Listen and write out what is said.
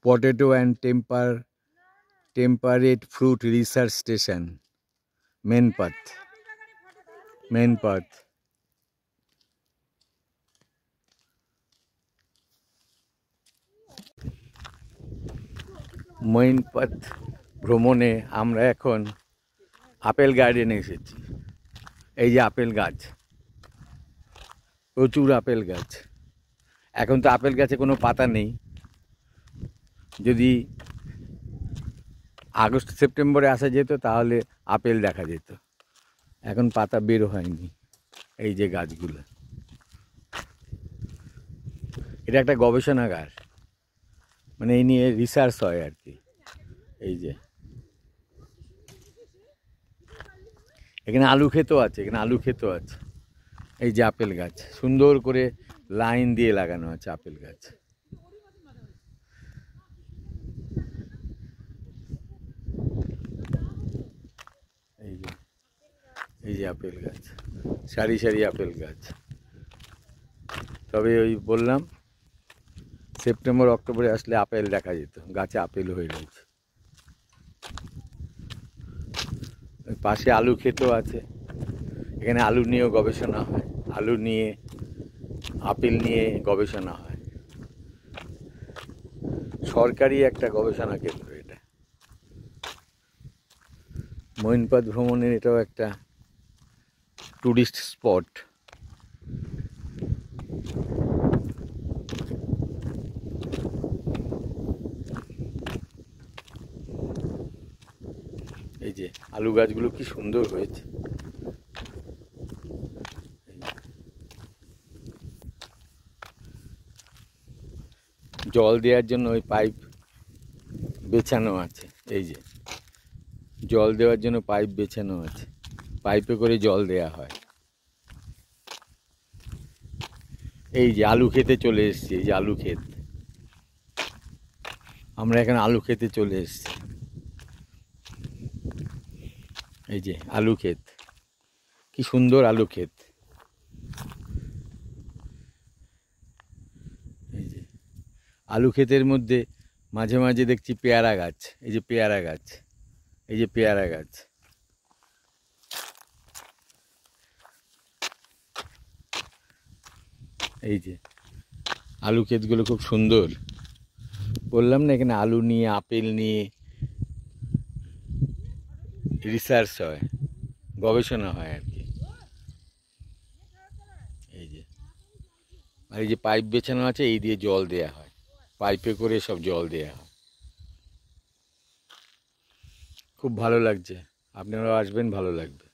Potato and Temperate Fruit Research Station, Menpath. মইনপাথ ভ্রমণে আমরা এখন আপেল গার্ডেনে এসেছি। এই যে আপেল গাছ, প্রচুর আপেল গাছ। এখন তো আপেল গাছে কোনো পাতা নেই। যদি আগস্ট সেপ্টেম্বরে আসা যেত তাহলে আপেল দেখা যেত। এখন পাতা বের হয়নি। এই যে গাছগুলো, এটা একটা গবেষণাগার, মানে এই নিয়ে রিসার্চ হয় আর কি। এই যে এখানে আলু ক্ষেতও আছে, এই যে আপেল গাছ সুন্দর করে লাইন দিয়ে লাগানো আছে আপেল গাছ। এই যে আপেল গাছ, সারি সারি আপেল গাছ। তবে ওই বললাম সেপ্টেম্বর অক্টোবরে আসলে আপেল দেখা যেত, গাছে আপেল হয়ে রয়েছে। পাশে আলু ক্ষেতও আছে, এখানে আলু নিয়েও গবেষণা হয়, আলু নিয়ে আপেল নিয়ে গবেষণা হয়। সরকারি একটা গবেষণা কেন্দ্র এটা। মইনপাথ ভ্রমণের এটাও একটা টুরিস্ট স্পট। এই যে আলু গাছগুলো কি সুন্দর হয়েছে। জল দেওয়ার জন্য ওই পাইপ বেছানো আছে। এই যে জল দেওয়ার জন্য পাইপ বেছানো আছে, পাইপে করে জল দেয়া হয়। এই যে আলু খেতে চলে এসেছি, এই যে আলু ক্ষেত, আমরা এখানে আলু খেতে চলে এসেছি। এই যে আলু ক্ষেত, কি সুন্দর আলু ক্ষেত। এই যে আলু ক্ষেতের মধ্যে মাঝে মাঝে দেখছি পেয়ারা গাছ। এই যে পেয়ারা গাছ, এই যে পেয়ারা গাছ। এই যে আলু ক্ষেতগুলো খুব সুন্দর। বললাম না এখানে আলু নিয়ে আপেল নিয়ে রিসার্চ হয়, গবেষণা হয় আর কি। এই যে আর এই যে পাইপ বেছানো আছে, এই দিয়ে জল দেয়া হয়, পাইপে করে সব জল দেয়া হয়। খুব ভালো লাগছে, আপনারাও আসবেন, ভালো লাগবে।